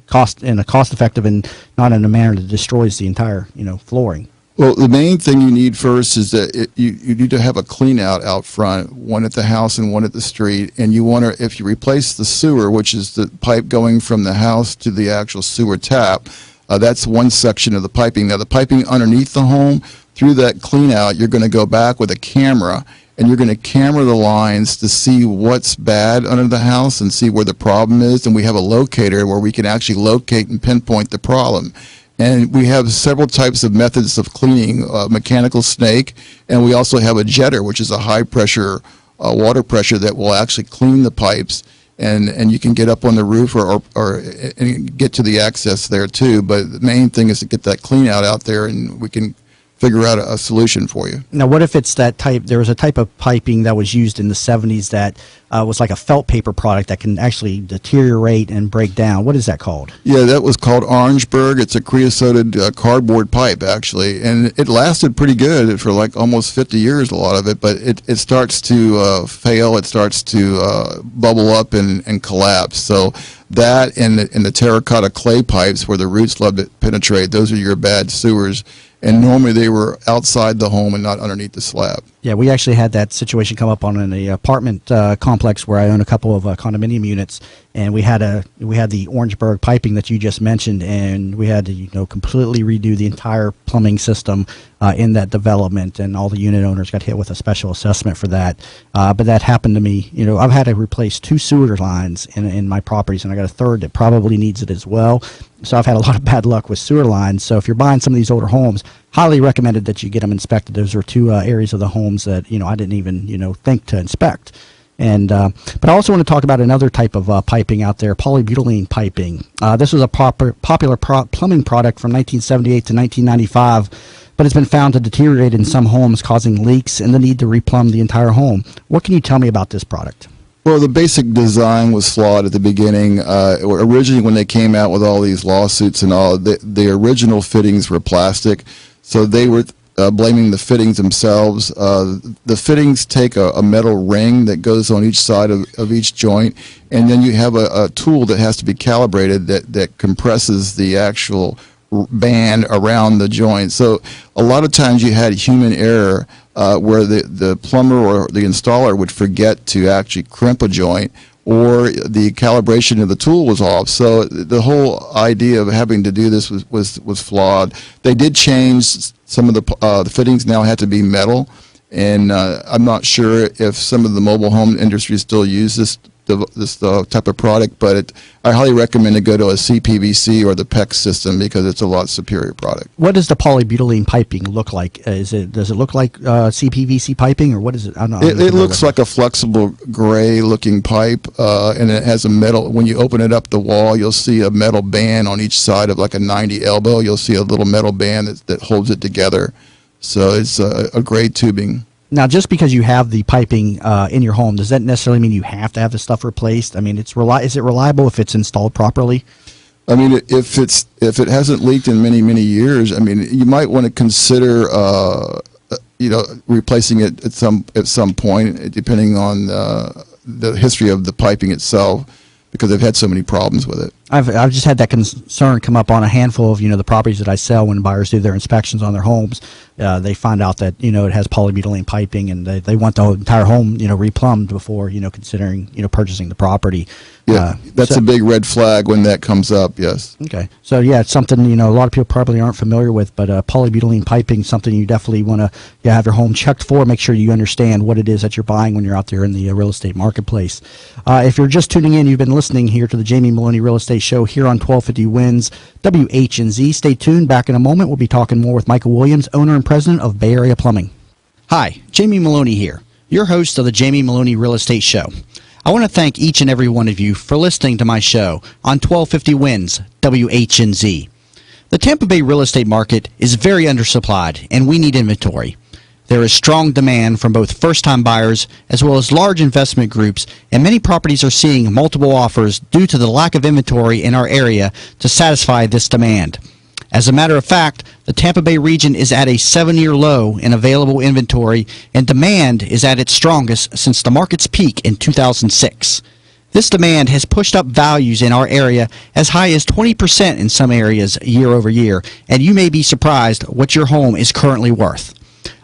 cost effective and not in a manner that destroys the entire, flooring? Well, the main thing you need first is that you need to have a clean out front, one at the house and one at the street. And you want to, if you replace the sewer, which is the pipe going from the house to the actual sewer tap, that's one section of the piping. Now, the piping underneath the home, through that clean out, you're going to go back with a camera, and you're going to camera the lines to see what's bad under the house and see where the problem is. And we have a locator where we can actually locate and pinpoint the problem. And we have several types of methods of cleaning, mechanical snake, and we also have a jetter, which is a high pressure water pressure that will actually clean the pipes, and you can get up on the roof or and get to the access there too. But the main thing is to get that clean out there, and we can figure out a solution for you. Now, what if it's that type? There was a type of piping that was used in the 70s that was like a felt paper product that can actually deteriorate and break down. What is that called? Yeah, that was called Orangeburg. It's a creosoted cardboard pipe, actually, and it lasted pretty good for like almost 50 years, a lot of it, but it starts to fail. It starts to bubble up and collapse. So that and the terracotta clay pipes where the roots love to penetrate, those are your bad sewers. And normally they were outside the home and not underneath the slab. Yeah, we actually had that situation come up on an apartment complex where I own a couple of condominium units, and we had the Orangeburg piping that you just mentioned, and we had to completely redo the entire plumbing system in that development, and all the unit owners got hit with a special assessment for that. But that happened to me. I've had to replace 2 sewer lines in my properties, and I got a third that probably needs it as well. So I've had a lot of bad luck with sewer lines. So if you're buying some of these older homes, highly recommended that you get them inspected. Those are 2 areas of the homes that I didn't even think to inspect. And but I also want to talk about another type of piping out there, polybutylene piping. This was a popular plumbing product from 1978 to 1995, but it's been found to deteriorate in some homes, causing leaks and the need to replumb the entire home. What can you tell me about this product? Well, the basic design was flawed at the beginning. Originally, when they came out with all these lawsuits and all, the original fittings were plastic, so they were blaming the fittings themselves. The fittings take a metal ring that goes on each side of each joint, and then you have a tool that has to be calibrated that compresses the actual band around the joint. So a lot of times you had human error where the plumber or the installer would forget to actually crimp a joint, or the calibration of the tool was off. So the whole idea of having to do this was flawed. They did change some of the fittings now had to be metal, and I'm not sure if some of the mobile home industry still use this type of product, but I highly recommend to go to a CPVC or the PEX system because it's a lot superior product. What does the polybutylene piping look like? Does it look like CPVC piping, or what is it? It looks like a flexible gray-looking pipe, and it has a metal. When you open it up the wall, you'll see a metal band on each side of like a 90 elbow. You'll see a little metal band that holds it together. So it's a gray tubing. Now, just because you have the piping in your home, does that necessarily mean you have to have the stuff replaced? I mean, is it reliable if it's installed properly? I mean, if it hasn't leaked in many years, I mean, you might want to consider replacing it at some point, depending on the history of the piping itself, because they've had so many problems with it. I've just had that concern come up on a handful of the properties that I sell. When buyers do their inspections on their homes, they find out that it has polybutylene piping, and they want the entire home replumbed before considering purchasing the property. Yeah, that's a big red flag when that comes up. Yes. Okay. So yeah, it's something a lot of people probably aren't familiar with, but polybutylene piping is something you definitely want to have your home checked for. Make sure you understand what it is that you're buying when you're out there in the real estate marketplace. If you're just tuning in, you've been listening here to the Jamie Meloni Real Estate Show here on 1250 Wins WHNZ. Stay tuned. Back in a moment, we'll be talking more with Michael Williams, owner and president of Bay Area Plumbing. Hi, Jamie Meloni here, your host of the Jamie Meloni Real Estate Show. I want to thank each and every one of you for listening to my show on 1250 Wins WHNZ. The Tampa Bay real estate market is very undersupplied, and we need inventory. There is strong demand from both first-time buyers as well as large investment groups, and many properties are seeing multiple offers due to the lack of inventory in our area to satisfy this demand. As a matter of fact, the Tampa Bay region is at a 7-year low in available inventory, and demand is at its strongest since the market's peak in 2006. This demand has pushed up values in our area as high as 20% in some areas year over year, and you may be surprised what your home is currently worth.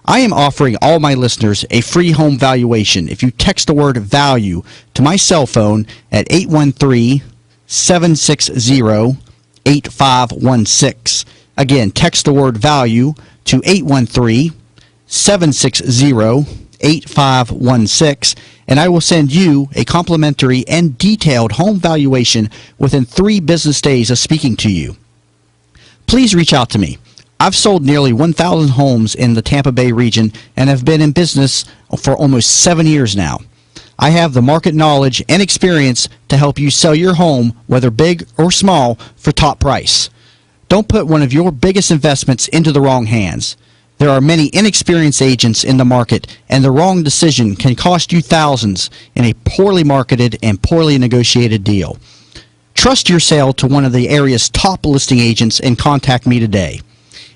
I am offering all my listeners a free home valuation if you text the word VALUE to my cell phone at 813-760-8516. Again, text the word VALUE to 813-760-8516, and I will send you a complimentary and detailed home valuation within 3 business days of speaking to you. Please reach out to me. I've sold nearly 1,000 homes in the Tampa Bay region and have been in business for almost 7 years now. I have the market knowledge and experience to help you sell your home, whether big or small, for top price. Don't put one of your biggest investments into the wrong hands. There are many inexperienced agents in the market, and the wrong decision can cost you thousands in a poorly marketed and poorly negotiated deal. Trust your sale to one of the area's top listing agents and contact me today.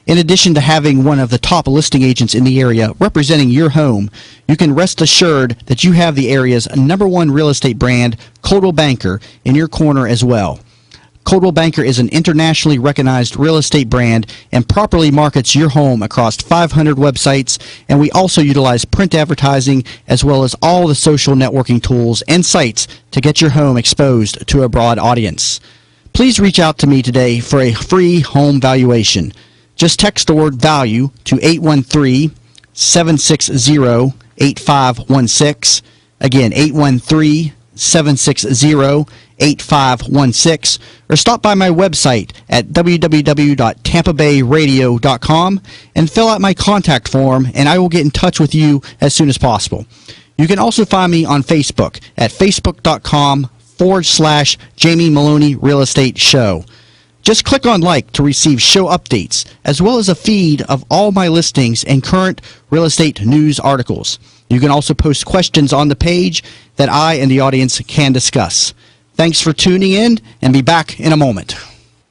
In addition to having one of the top listing agents in the area representing your home, you can rest assured that you have the area's #1 real estate brand, Coldwell Banker, in your corner as well. Coldwell Banker is an internationally recognized real estate brand and properly markets your home across 500 websites, and we also utilize print advertising as well as all the social networking tools and sites to get your home exposed to a broad audience. Please reach out to me today for a free home valuation. Just text the word VALUE to 813-760-8516. Again, 813-760-8516. Or stop by my website at www.tampabayradio.com and fill out my contact form, and I will get in touch with you as soon as possible. You can also find me on Facebook at facebook.com/Jamie Meloni Real Estate Show. Just click on like to receive show updates, as well as a feed of all my listings and current real estate news articles. You can also post questions on the page that I and the audience can discuss. Thanks for tuning in, and be back in a moment.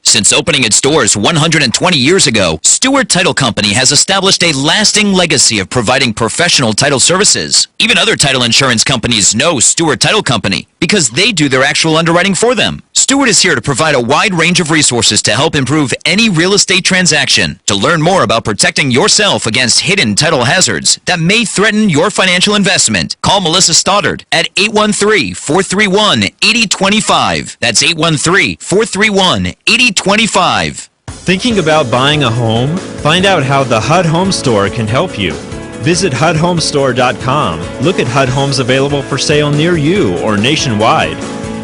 Since opening its doors 120 years ago, Stewart Title Company has established a lasting legacy of providing professional title services. Even other title insurance companies know Stewart Title Company because they do their actual underwriting for them. Stewart is here to provide a wide range of resources to help improve any real estate transaction. To learn more about protecting yourself against hidden title hazards that may threaten your financial investment, call Melissa Stoddard at 813-431-8025. That's 813-431-8025. Thinking about buying a home? Find out how the HUD Home Store can help you. Visit HUDHomestore.com. Look at HUD homes available for sale near you or nationwide.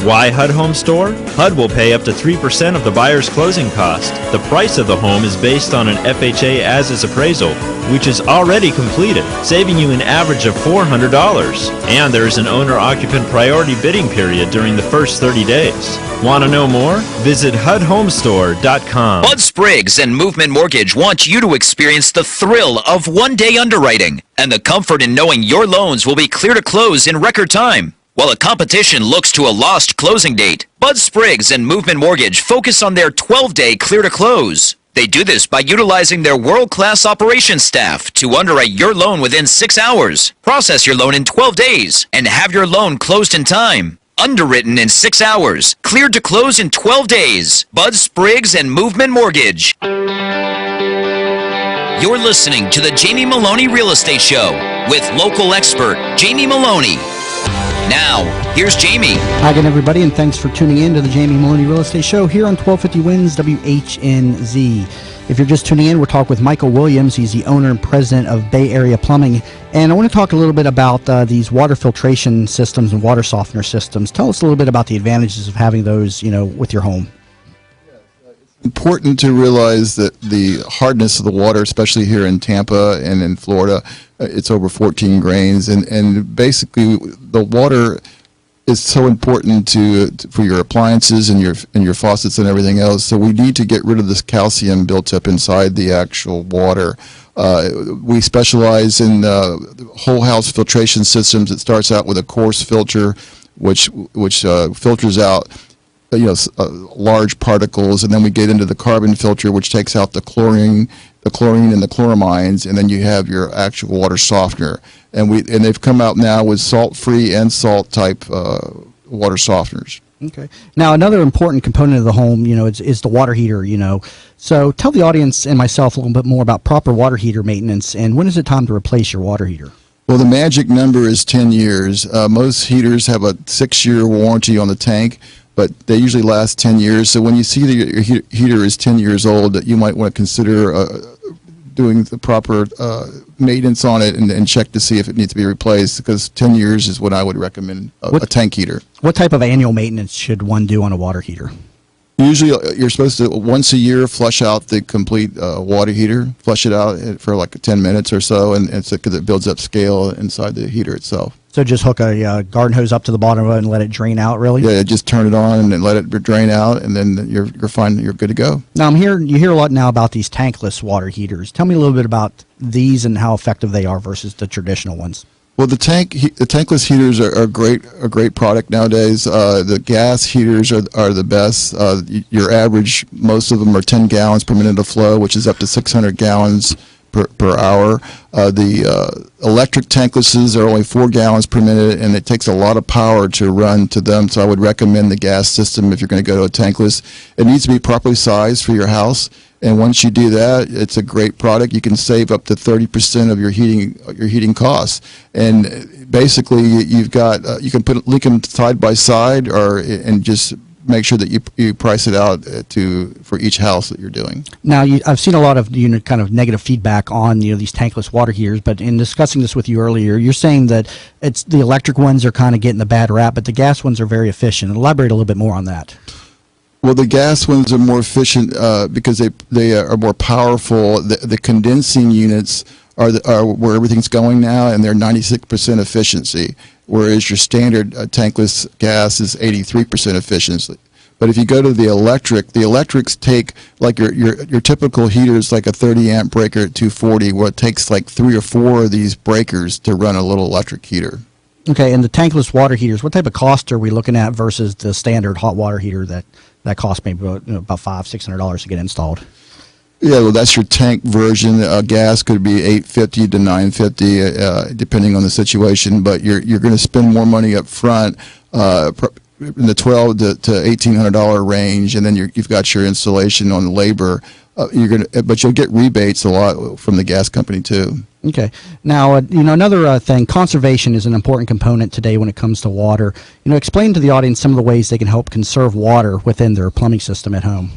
Why HUD Home Store? HUD will pay up to 3% of the buyer's closing cost. The price of the home is based on an FHA as-is appraisal, which is already completed, saving you an average of $400. And there is an owner-occupant priority bidding period during the first 30 days. Want to know more? Visit HUDHomestore.com. Bud Spriggs and Movement Mortgage want you to experience the thrill of one-day underwriting and the comfort in knowing your loans will be clear to close in record time. While the competition looks to a lost closing date, Bud Spriggs and Movement Mortgage focus on their 12-day clear to close. They do this by utilizing their world-class operations staff to underwrite your loan within 6 hours, process your loan in 12 days, and have your loan closed in time. Underwritten in 6 hours, cleared to close in 12 days. Bud Spriggs and Movement Mortgage. You're listening to the Jamie Meloni Real Estate Show with local expert Jamie Meloni. Now, here's Jamie. Hi again, everybody, and thanks for tuning in to the Jamie Meloni Real Estate Show here on 1250 Wins WHNZ. If you're just tuning in, we're talking with Michael Williams. He's the owner and president of Bay Area Plumbing. And I want to talk a little bit about these water filtration systems and water softener systems. Tell us a little bit about the advantages of having those, with your home. Important to realize that the hardness of the water, especially here in Tampa and in Florida, it's over 14 grains, and basically the water is so important for your appliances and your faucets and everything else. So we need to get rid of this calcium built up inside the actual water. We specialize in whole house filtration systems. It starts out with a coarse filter, which filters out large particles, and then we get into the carbon filter, which takes out the chlorine and the chloramines, and then you have your actual water softener. And they've come out now with salt-free and salt-type water softeners. Okay. Now, another important component of the home, is the water heater, So tell the audience and myself a little bit more about proper water heater maintenance, and when is it time to replace your water heater? Well, the magic number is 10 years. Most heaters have a 6-year warranty on the tank, but they usually last 10 years. So when you see that your heater is 10 years old, that you might want to consider doing the proper maintenance on it and check to see if it needs to be replaced, because 10 years is what I would recommend a tank heater. What type of annual maintenance should one do on a water heater? Usually you're supposed to once a year flush out the complete water heater, flush it out for like 10 minutes or so, and it's because it builds up scale inside the heater itself. So just hook a garden hose up to the bottom of it and let it drain out, really? Yeah, just turn it on and then let it drain out, and then you're fine. You're good to go. Now you hear a lot now about these tankless water heaters. Tell me a little bit about these and how effective they are versus the traditional ones. Well, the tankless heaters are a great product nowadays. The gas heaters are the best. Your average, most of them are 10 gallons per minute of flow, which is up to 600 gallons per hour. The electric tanklesses are only 4 gallons per minute, and it takes a lot of power to run to them. So I would recommend the gas system if you're going to go to a tankless. It needs to be properly sized for your house. And once you do that, it's a great product. You can save up to 30% of your heating costs. And basically, you've got you can link them side by side, and just make sure that you price it out for each house that you're doing. Now, I've seen a lot of kind of negative feedback on these tankless water heaters. But in discussing this with you earlier, you're saying that it's the electric ones are kind of getting the bad rap, but the gas ones are very efficient. Elaborate a little bit more on that. Well, the gas ones are more efficient because they are more powerful. The condensing units are where everything's going now, and they're 96% efficiency, whereas your standard tankless gas is 83% efficiency. But if you go to the electrics take, like your typical heaters, like a 30 amp breaker at 240, where it takes like 3 or 4 of these breakers to run a little electric heater. Okay, and the tankless water heaters, what type of cost are we looking at versus the standard hot water heater that costs maybe about $500-600 to get installed? Yeah, well, that's your tank version. Gas could be $850 to $950, depending on the situation. But you're going to spend more money up front, in the $1,200 to $1,800 range, and then you've got your installation on labor. But you'll get rebates a lot from the gas company too. Okay. Now, another thing, conservation is an important component today when it comes to water. Explain to the audience some of the ways they can help conserve water within their plumbing system at home.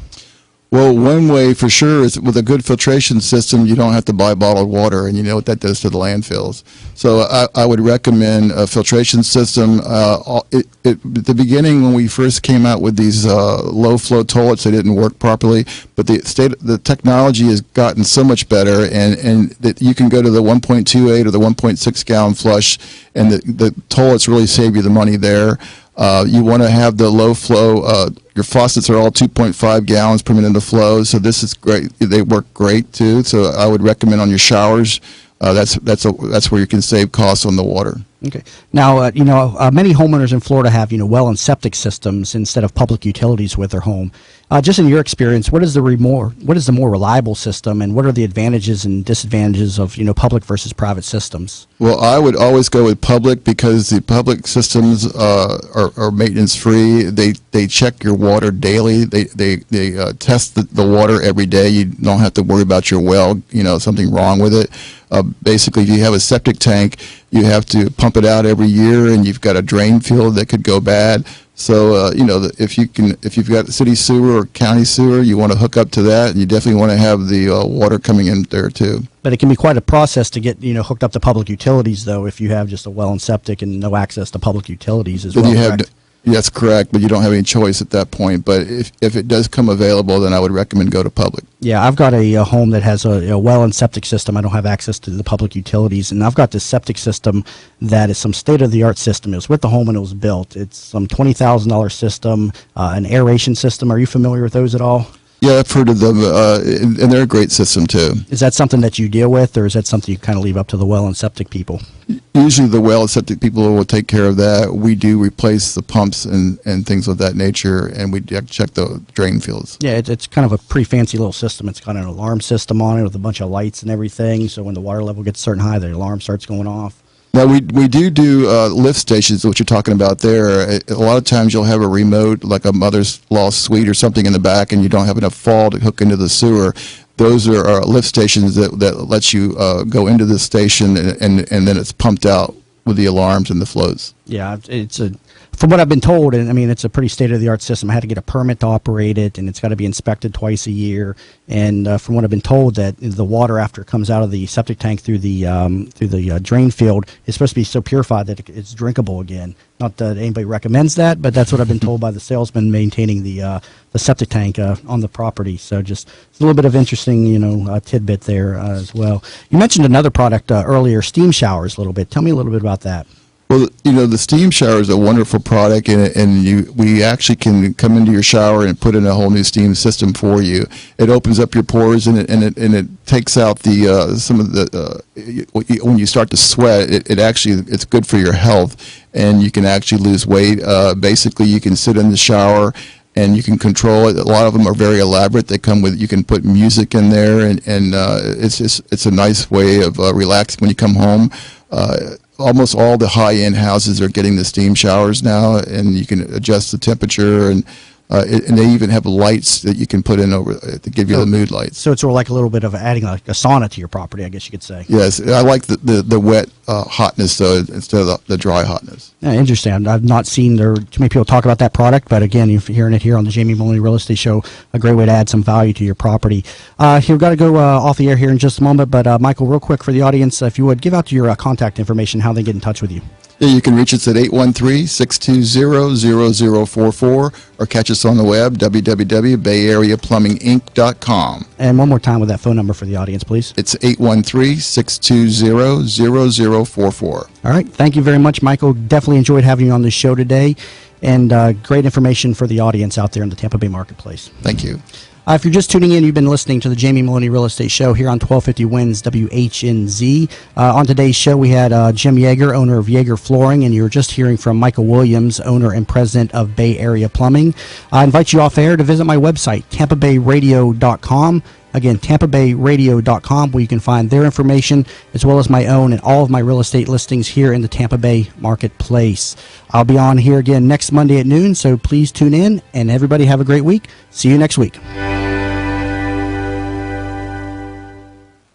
Well, one way for sure is with a good filtration system, you don't have to buy bottled water, and you know what that does to the landfills. So I would recommend a filtration system. At the beginning, when we first came out with these low-flow toilets, they didn't work properly, but the technology has gotten so much better, and that you can go to the 1.28 or the 1.6 gallon flush, and the toilets really save you the money there. You want to have the low flow. Your faucets are all 2.5 gallons per minute of flow, so this is great. They work great too. So I would recommend on your showers. That's where you can save costs on the water. Okay. Now, many homeowners in Florida have well and septic systems instead of public utilities with their home. Just in your experience, what is the more reliable system, and what are the advantages and disadvantages of public versus private systems? Well, I would always go with public because the public systems are maintenance free. They check your water daily. They test the water every day. You don't have to worry about your well, something wrong with it. Basically, if you have a septic tank, you have to pump it out every year, and you've got a drain field that could go bad. So, if you've got city sewer or county sewer, you want to hook up to that, and you definitely want to have the water coming in there too. But it can be quite a process to get hooked up to public utilities, though, if you have just a well and septic and no access to public utilities as well. Correct? That's correct, but you don't have any choice at that point. But if it does come available, then I would recommend go to public. Yeah, I've got a home that has a well and septic system. I don't have access to the public utilities, and I've got this septic system that is some state-of-the-art system. It was with the home when it was built. It's some $20,000 system, an aeration system. Are you familiar with those at all? Yeah, I've heard of them, and they're a great system too. Is that something that you deal with, or is that something you kind of leave up to the well and septic people? Usually the well and septic people will take care of that. We do replace the pumps and things of that nature, and we check the drain fields. Yeah, it's kind of a pretty fancy little system. It's got an alarm system on it with a bunch of lights and everything, so when the water level gets certain high, the alarm starts going off. Now, we do lift stations, what you're talking about there. A lot of times you'll have a remote, like a mother's-in-law suite or something in the back, and you don't have enough fall to hook into the sewer. Those are lift stations that lets you go into the station, and then it's pumped out with the alarms and the flows. Yeah, from what I've been told, and I mean, it's a pretty state-of-the-art system. I had to get a permit to operate it, and it's got to be inspected twice a year. And from what I've been told, that the water after it comes out of the septic tank through the drain field is supposed to be so purified that it's drinkable again. Not that anybody recommends that, but that's what I've been told by the salesman maintaining the septic tank on the property. So just a little bit of interesting, tidbit there as well. You mentioned another product earlier, steam showers, a little bit. Tell me a little bit about that. Well, the steam shower is a wonderful product, and we actually can come into your shower and put in a whole new steam system for you. It opens up your pores, and it takes out the some of the when you start to sweat. It's good for your health, and you can actually lose weight. Basically, you can sit in the shower and you can control it. A lot of them are very elaborate. They come with, you can put music in there, and it's a nice way of relaxing when you come home. Almost all the high-end houses are getting the steam showers now, and you can adjust the temperature, and they even have lights that you can put in over to give you the mood lights. So it's sort of like a little bit of adding like a sauna to your property, I guess you could say. Yes, I like the wet hotness though, instead of the dry hotness. Yeah, interesting. I've not seen too many people talk about that product, but again, you're hearing it here on the Jamie Meloni Real Estate Show. A great way to add some value to your property. We've got to go off the air here in just a moment, but Michael, real quick for the audience, if you would give out your contact information, how they get in touch with you. Yeah, you can reach us at 813-620-0044 or catch us on the web, www.bayareaplumbinginc.com. And one more time with that phone number for the audience, please. It's 813-620-0044. All right. Thank you very much, Michael. Definitely enjoyed having you on the show today, and great information for the audience out there in the Tampa Bay marketplace. Thank you. If you're just tuning in, you've been listening to the Jamie Meloni Real Estate Show here on 1250 WINS WHNZ. On today's show, we had Jim Yeager, owner of Yeager Flooring, and you were just hearing from Michael Williams, owner and president of Bay Area Plumbing. I invite you off air to visit my website, tampabayradio.com. Again, tampabayradio.com, where you can find their information as well as my own and all of my real estate listings here in the Tampa Bay marketplace. I'll be on here again next Monday at noon, so please tune in, and everybody have a great week. See you next week.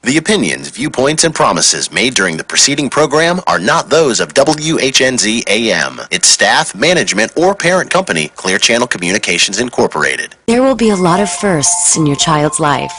The opinions, viewpoints, and promises made during the preceding program are not those of WHNZ AM, its staff, management, or parent company, Clear Channel Communications Incorporated. There will be a lot of firsts in your child's life.